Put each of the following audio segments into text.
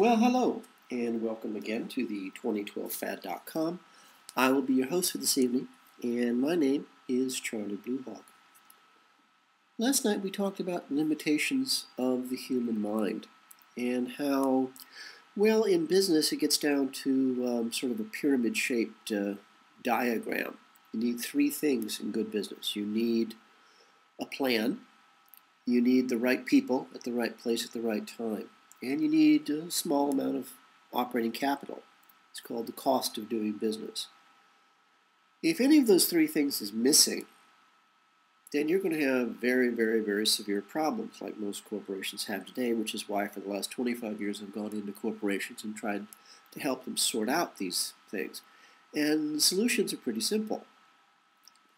Well, hello, and welcome again to the 2012fad.com. I will be your host for this evening, and my name is Charlie Bluehawk. Last night we talked about limitations of the human mind and how, well, in business it gets down to sort of a pyramid-shaped diagram. You need three things in good business. You need a plan, you need the right people at the right place at the right time, and you need a small amount of operating capital. It's called the cost of doing business. If any of those three things is missing, then you're going to have very, very, very severe problems like most corporations have today, which is why for the last 25 years I've gone into corporations and tried to help them sort out these things. And the solutions are pretty simple,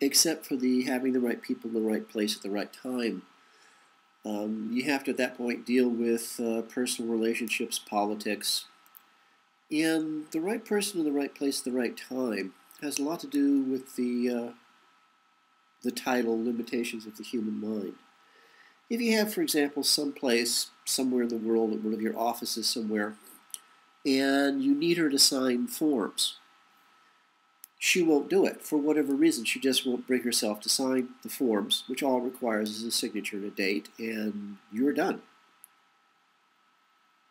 except for the having the right people in the right place at the right time. You have to, at that point, deal with personal relationships, politics, and the right person in the right place at the right time has a lot to do with the title, Limitations of the Human Mind. If you have, for example, someplace, somewhere in the world, at one of your offices somewhere, and you need her to sign forms, she won't do it for whatever reason. She just won't bring herself to sign the forms, which all it requires is a signature and a date, and you're done.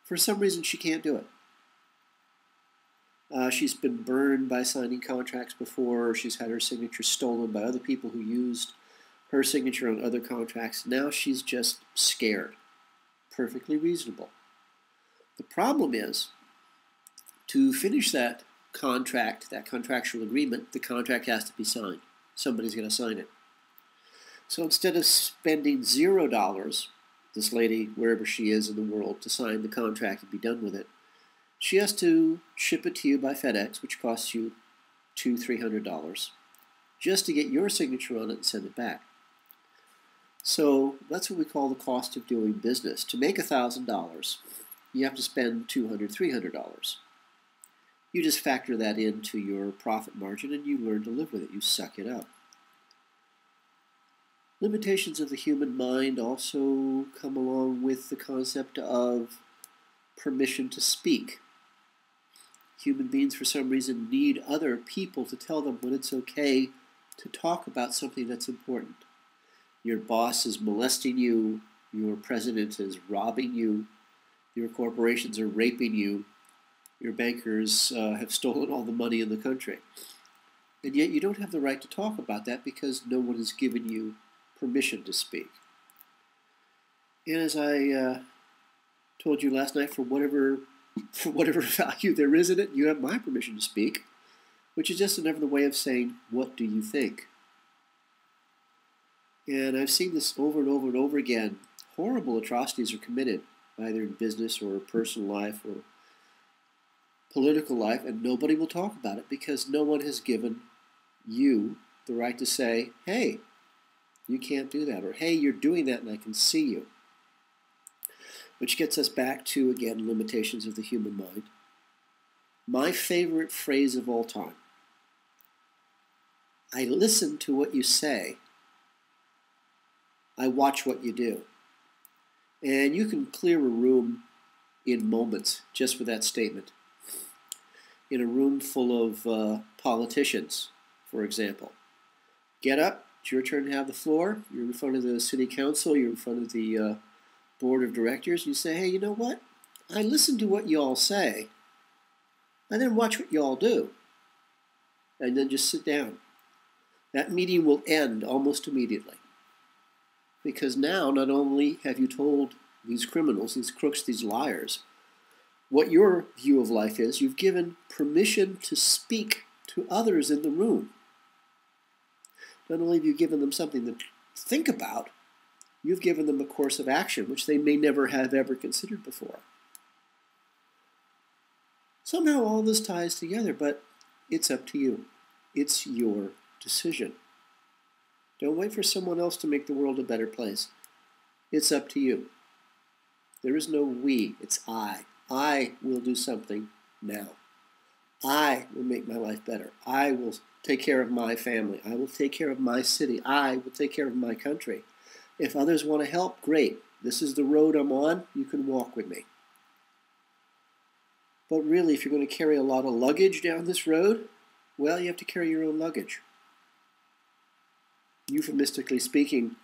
For some reason, she can't do it. She's been burned by signing contracts before, or she's had her signature stolen by other people who used her signature on other contracts. Now she's just scared. Perfectly reasonable. The problem is, to finish that contract, that contractual agreement, the contract has to be signed. Somebody's going to sign it. So instead of spending $0, this lady, wherever she is in the world, to sign the contract and be done with it, she has to ship it to you by FedEx, which costs you $200–300, just to get your signature on it and send it back. So that's what we call the cost of doing business. To make $1,000, you have to spend $200–300. You just factor that into your profit margin and you learn to live with it. You suck it up. Limitations of the human mind also come along with the concept of permission to speak. Human beings, for some reason, need other people to tell them when it's okay to talk about something that's important. Your boss is molesting you, your president is robbing you, your corporations are raping you, your bankers have stolen all the money in the country. And yet you don't have the right to talk about that because no one has given you permission to speak. And as I told you last night, for whatever value there is in it, you have my permission to speak, which is just another way of saying, what do you think? And I've seen this over and over and over again. Horrible atrocities are committed, either in business or personal life or political life, and nobody will talk about it because no one has given you the right to say, hey, you can't do that, or hey, you're doing that and I can see you. Which gets us back to, again, limitations of the human mind. My favorite phrase of all time: I listen to what you say, I watch what you do. And you can clear a room in moments just with that statement. In a room full of politicians, for example. Get up, it's your turn to have the floor, you're in front of the city council, you're in front of the board of directors, you say, hey, you know what? I listen to what you all say, and then watch what you all do, and then just sit down. That meeting will end almost immediately. Because now, not only have you told these criminals, these crooks, these liars, what your view of life is, you've given permission to speak to others in the room. Not only have you given them something to think about, you've given them a course of action which they may never have ever considered before. Somehow all this ties together, but it's up to you. It's your decision. Don't wait for someone else to make the world a better place. It's up to you. There is no we, it's I. I will do something now. I will make my life better. I will take care of my family. I will take care of my city. I will take care of my country. If others want to help, great. This is the road I'm on. You can walk with me. But really, if you're going to carry a lot of luggage down this road, well, you have to carry your own luggage. Euphemistically speaking,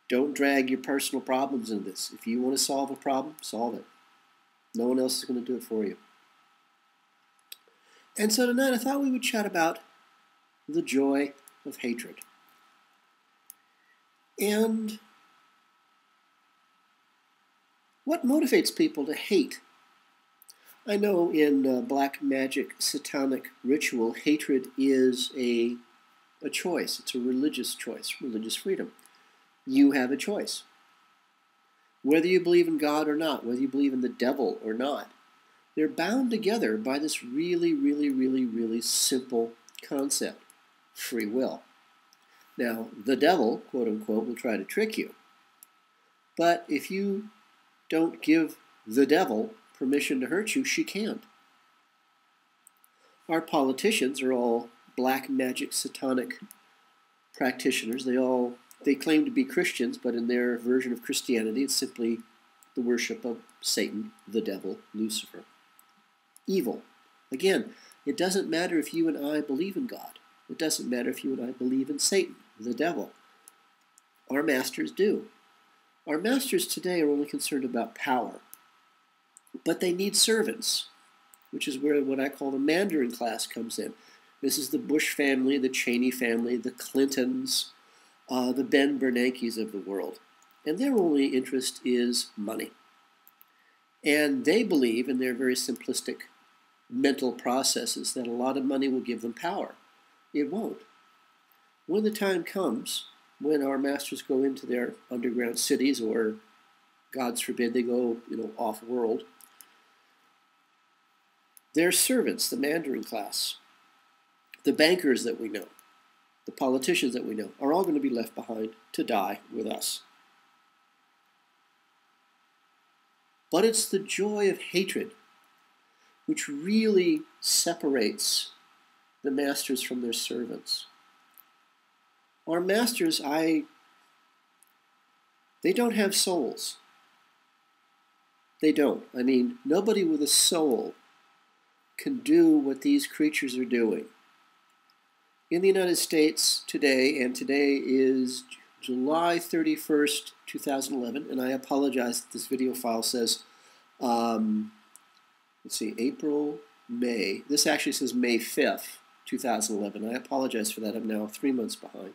don't drag your personal problems into this. If you want to solve a problem, solve it. No one else is going to do it for you. And so tonight I thought we would chat about the joy of hatred. And what motivates people to hate? I know in black magic satanic ritual, hatred is a choice. It's a religious choice, religious freedom. You have a choice. Whether you believe in God or not, whether you believe in the devil or not, they're bound together by this really, really, really, really simple concept, free will. Now, the devil, quote unquote, will try to trick you. But if you don't give the devil permission to hurt you, she can't. Our politicians are all black magic satanic practitioners. They claim to be Christians, but in their version of Christianity, it's simply the worship of Satan, the devil, Lucifer. Evil. Again, it doesn't matter if you and I believe in God. It doesn't matter if you and I believe in Satan, the devil. Our masters do. Our masters today are only concerned about power. But they need servants, which is where what I call the Mandarin class comes in. This is the Bush family, the Cheney family, the Clintons, the Ben Bernankes of the world. And their only interest is money. And they believe in their very simplistic mental processes that a lot of money will give them power. It won't. When the time comes, when our masters go into their underground cities, or, God forbid, they go, off-world, their servants, the Mandarin class, the bankers that we know, the politicians that we know, are all going to be left behind to die with us. But it's the joy of hatred which really separates the masters from their servants. Our masters, they don't have souls. They don't. I mean, nobody with a soul can do what these creatures are doing. In the United States today, and today is July 31st, 2011, and I apologize that this video file says, April, May. This actually says May 5th, 2011. I apologize for that. I'm now 3 months behind.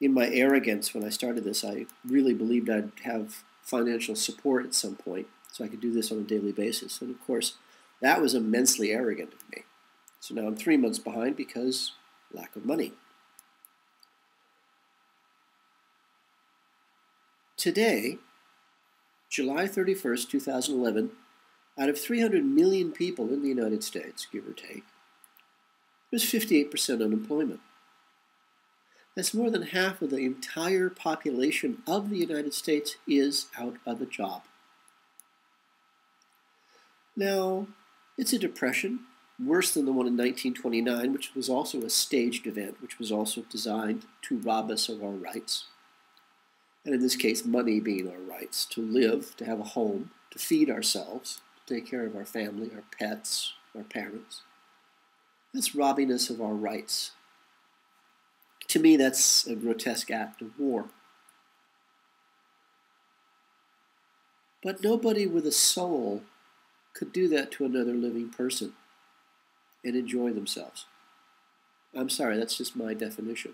In my arrogance when I started this, I really believed I'd have financial support at some point so I could do this on a daily basis. And of course, that was immensely arrogant of me. So now I'm 3 months behind because lack of money. Today, July 31st, 2011, out of 300 million people in the United States, give or take, there's 58% unemployment. That's more than half of the entire population of the United States is out of a job. Now, it's a depression, worse than the one in 1929, which was also a staged event, which was also designed to rob us of our rights. And in this case, money being our rights, to live, to have a home, to feed ourselves, to take care of our family, our pets, our parents. That's robbing us of our rights. To me, that's a grotesque act of war. But nobody with a soul could do that to another living person and enjoy themselves. I'm sorry, that's just my definition.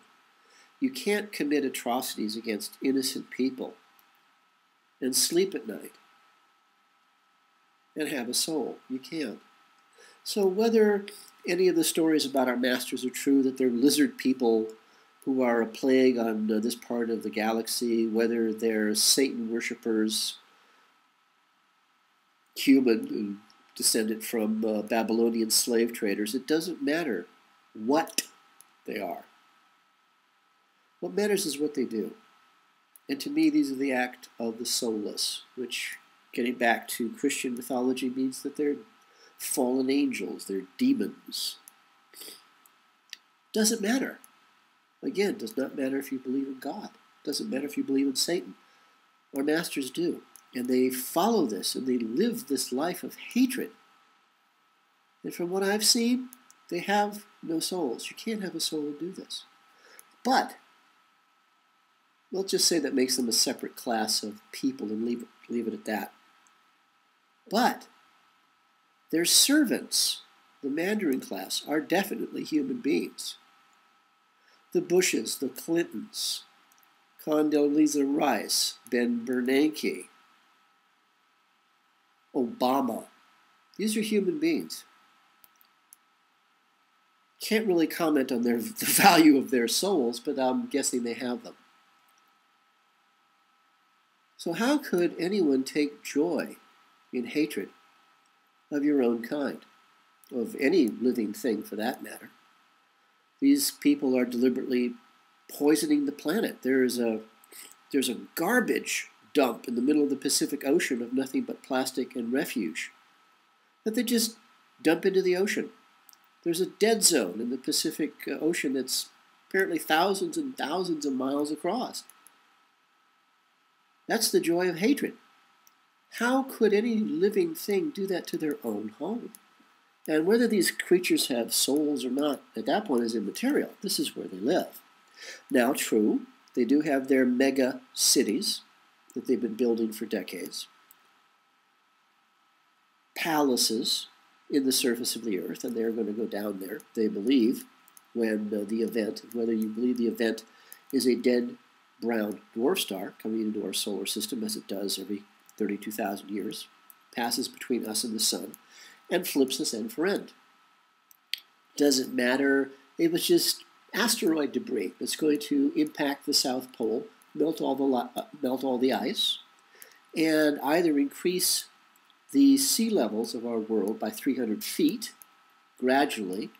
You can't commit atrocities against innocent people and sleep at night and have a soul. You can't. So whether any of the stories about our masters are true, that they're lizard people who are a plague on this part of the galaxy, whether they're Satan worshippers, human, who descended from Babylonian slave traders, it doesn't matter what they are. What matters is what they do. And to me, these are the act of the soulless, which, getting back to Christian mythology, means that they're fallen angels, they're demons. Doesn't matter. Again, does not matter if you believe in God. Doesn't matter if you believe in Satan. Our masters do. And they follow this, and they live this life of hatred. And from what I've seen, they have no souls. You can't have a soul and do this. But we'll just say that makes them a separate class of people and leave it at that. But their servants, the Mandarin class, are definitely human beings. The Bushes, the Clintons, Condoleezza Rice, Ben Bernanke, Obama. These are human beings. Can't really comment on the value of their souls, but I'm guessing they have them. So how could anyone take joy in hatred of your own kind, of any living thing for that matter? These people are deliberately poisoning the planet. There's a garbage dump in the middle of the Pacific Ocean of nothing but plastic and refuge that they just dump into the ocean. There's a dead zone in the Pacific Ocean that's apparently thousands and thousands of miles across. That's the joy of hatred. How could any living thing do that to their own home? And whether these creatures have souls or not, at that point is immaterial. This is where they live. Now, true, they do have their mega cities that they've been building for decades. Palaces in the surface of the earth, and they're going to go down there, they believe, when the event, whether you believe the event is a dead brown dwarf star coming into our solar system, as it does every 32,000 years, passes between us and the sun, and flips us end for end. Doesn't matter. It was just asteroid debris that's going to impact the South Pole, melt all the ice, and either increase the sea levels of our world by 300 feet gradually,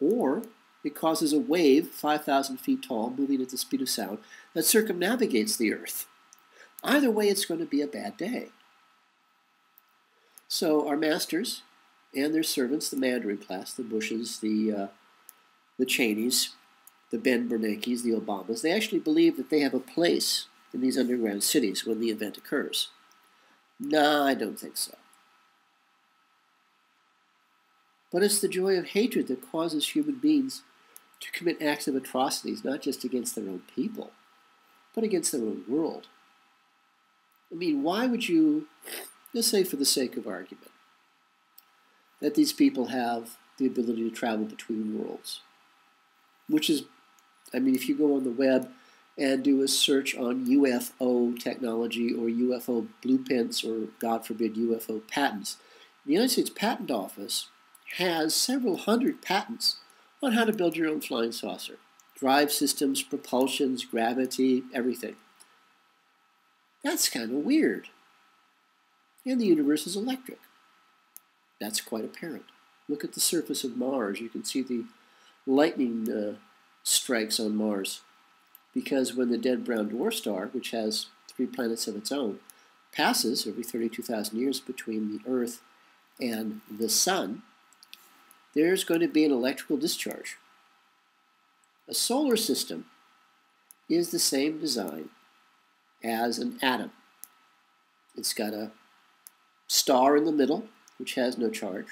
or it causes a wave 5,000 feet tall, moving at the speed of sound, that circumnavigates the Earth. Either way, it's going to be a bad day. So our masters and their servants, the Mandarin class, the Bushes, the Cheneys, the Ben Bernankes, the Obamas, they actually believe that they have a place in these underground cities when the event occurs. No, I don't think so. But it's the joy of hatred that causes human beings to commit acts of atrocities, not just against their own people, but against their own world. I mean, why would you, let's say for the sake of argument, that these people have the ability to travel between worlds? Which is, I mean, if you go on the web and do a search on UFO technology or UFO blueprints or, God forbid, UFO patents, the United States Patent Office has several hundred patents on how to build your own flying saucer. Drive systems, propulsions, gravity, everything. That's kind of weird. And the universe is electric. That's quite apparent. Look at the surface of Mars. You can see the lightning strikes on Mars. Because when the dead brown dwarf star, which has 3 planets of its own, passes every 32,000 years between the Earth and the Sun, there's going to be an electrical discharge. A solar system is the same design as an atom. It's got a star in the middle, which has no charge,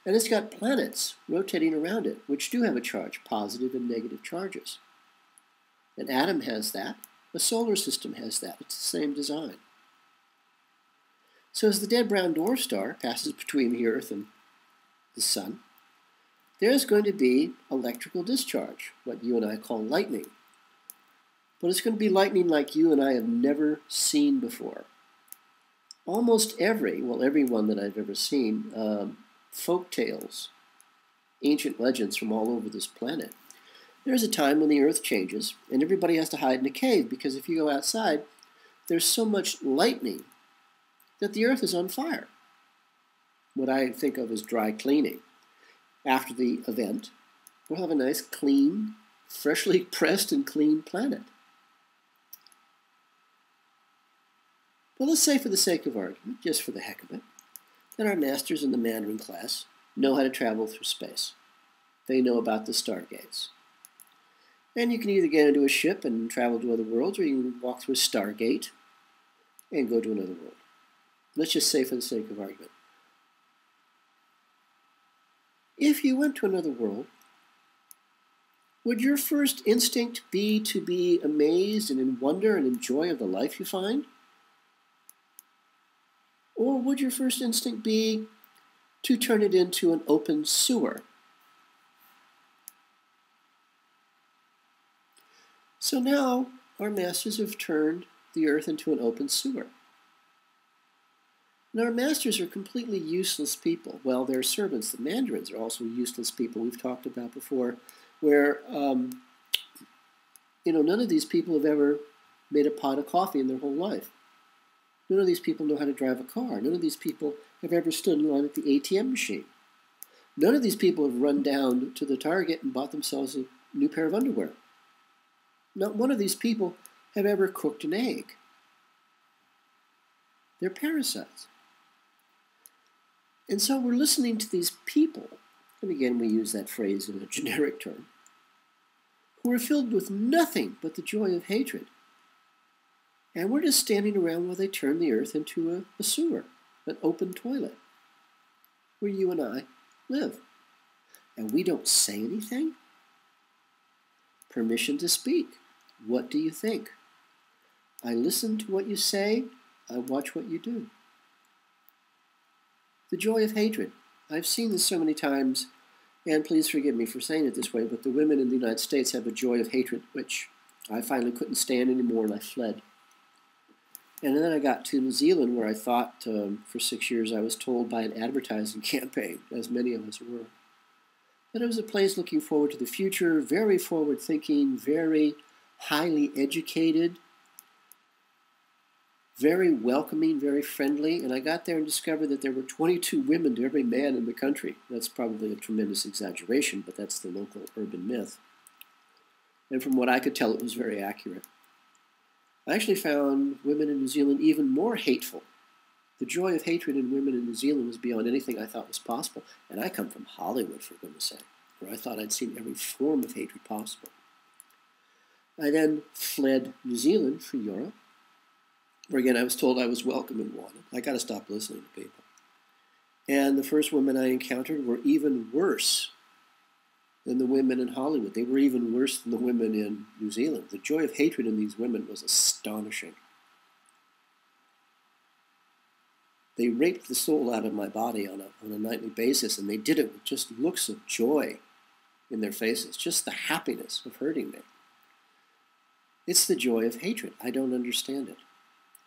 and it's got planets rotating around it, which do have a charge, positive and negative charges. An atom has that. A solar system has that. It's the same design. So as the dead brown dwarf star passes between the Earth and the Sun, there's going to be electrical discharge, what you and I call lightning. But it's going to be lightning like you and I have never seen before. Almost every one that I've ever seen, folk tales, ancient legends from all over this planet, there's a time when the Earth changes and everybody has to hide in a cave because if you go outside, there's so much lightning that the Earth is on fire. What I think of as dry cleaning. After the event, we'll have a nice, clean, freshly pressed and clean planet. But let's say for the sake of argument, just for the heck of it, that our masters in the Mandarin class know how to travel through space. They know about the stargates. And you can either get into a ship and travel to other worlds, or you can walk through a stargate, and go to another world. Let's just say for the sake of argument. If you went to another world, would your first instinct be to be amazed and in wonder and in joy of the life you find? Or would your first instinct be to turn it into an open sewer? So now our masters have turned the earth into an open sewer. And our masters are completely useless people. Well, their servants, the mandarins, are also useless people we've talked about before, where, none of these people have ever made a pot of coffee in their whole life. None of these people know how to drive a car. None of these people have ever stood in line at the ATM machine. None of these people have run down to the Target and bought themselves a new pair of underwear. Not one of these people have ever cooked an egg. They're parasites. And so we're listening to these people, and again we use that phrase in a generic term, who are filled with nothing but the joy of hatred. And we're just standing around while they turn the earth into a sewer, an open toilet, where you and I live. And we don't say anything? Permission to speak. What do you think? I listen to what you say. I watch what you do. The joy of hatred. I've seen this so many times, and please forgive me for saying it this way, but the women in the United States have a joy of hatred, which I finally couldn't stand anymore, and I fled. And then I got to New Zealand, where I thought for 6 years I was told by an advertising campaign, as many of us were, that it was a place looking forward to the future, very forward-thinking, very highly educated, very welcoming, very friendly. And I got there and discovered that there were 22 women to every man in the country. That's probably a tremendous exaggeration, but that's the local urban myth. And from what I could tell, it was very accurate. I actually found women in New Zealand even more hateful. The joy of hatred in women in New Zealand was beyond anything I thought was possible. And I come from Hollywood, for goodness sake, where I thought I'd seen every form of hatred possible. I then fled New Zealand for Europe, where again I was told I was welcome and wanted. I got to stop listening to people. And the first women I encountered were even worse than the women in Hollywood. They were even worse than the women in New Zealand. The joy of hatred in these women was astonishing. They raped the soul out of my body on a nightly basis, and they did it with just looks of joy in their faces, just the happiness of hurting me. It's the joy of hatred. I don't understand it.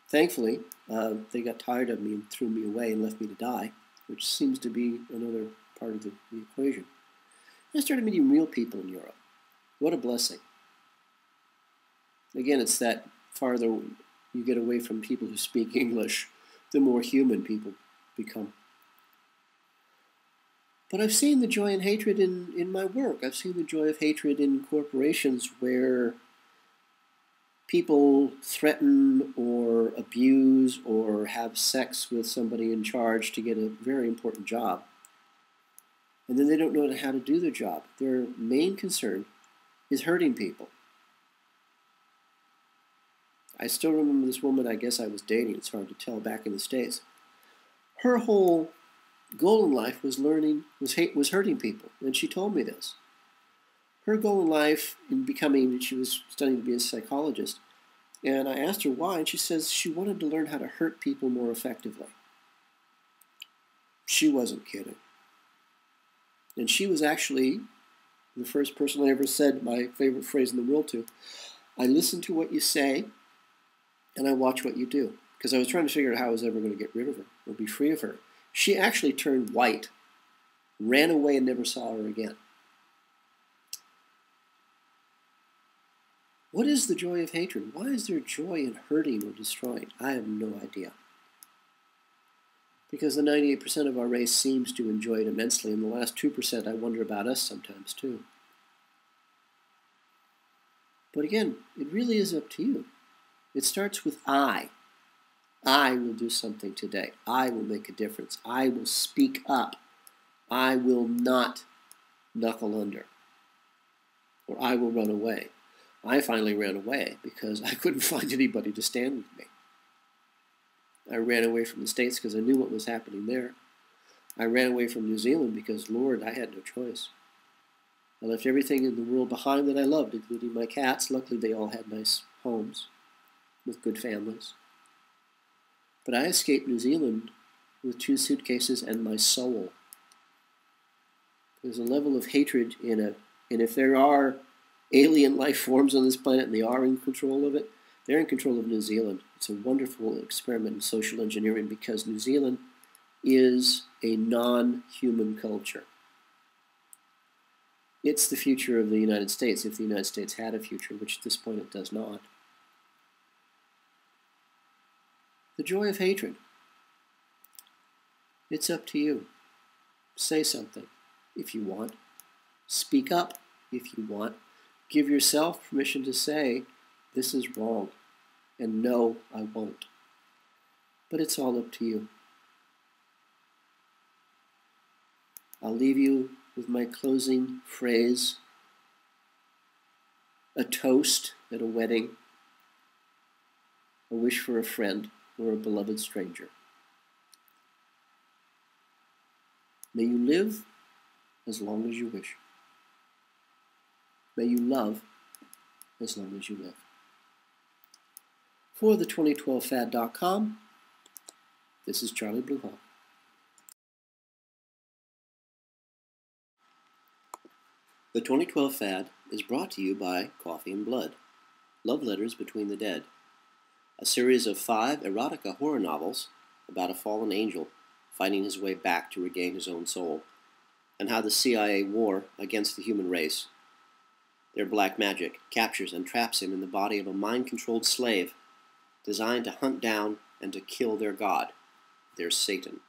Thankfully, they got tired of me and threw me away and left me to die, which seems to be another part of the equation. I started meeting real people in Europe. What a blessing. Again, it's that farther you get away from people who speak English, the more human people become. But I've seen the joy and hatred in my work. I've seen the joy of hatred in corporations where people threaten or abuse or have sex with somebody in charge to get a very important job. And then they don't know how to do their job. Their main concern is hurting people. I still remember this woman I guess I was dating, it's hard to tell, back in the States. Her whole goal in life was hurting people, and she told me this. Her goal in life, she was studying to be a psychologist, and I asked her why, and she says she wanted to learn how to hurt people more effectively. She wasn't kidding. And she was actually the first person I ever said my favorite phrase in the world to. I listen to what you say, and I watch what you do. Because I was trying to figure out how I was ever going to get rid of her or be free of her. She actually turned white, ran away, and never saw her again. What is the joy of hatred? Why is there joy in hurting or destroying? I have no idea. Because the 98% of our race seems to enjoy it immensely, and the last 2% I wonder about us sometimes too. But again, it really is up to you. It starts with I. I will do something today. I will make a difference. I will speak up. I will not knuckle under. Or I will run away. I finally ran away because I couldn't find anybody to stand with me. I ran away from the States because I knew what was happening there. I ran away from New Zealand because, Lord, I had no choice. I left everything in the world behind that I loved, including my cats. Luckily, they all had nice homes with good families. But I escaped New Zealand with 2 suitcases and my soul. There's a level of hatred in it, and if there are alien life forms on this planet and they are in control of it, they're in control of New Zealand. It's a wonderful experiment in social engineering because New Zealand is a non-human culture. It's the future of the United States, if the United States had a future, which at this point it does not. The joy of hatred. It's up to you. Say something if you want. Speak up if you want. Give yourself permission to say, this is wrong, and no, I won't. But it's all up to you. I'll leave you with my closing phrase, a toast at a wedding, a wish for a friend or a beloved stranger. May you live as long as you wish. May you love as long as you live. For the 2012fad.com, this is Charlie Blue Hawk. The 2012 Fad is brought to you by Coffee and Blood, Love Letters Between the Dead, a series of 5 erotica horror novels about a fallen angel fighting his way back to regain his own soul, and how the CIA war against the human race, their black magic, captures and traps him in the body of a mind-controlled slave designed to hunt down and to kill their god, their Satan.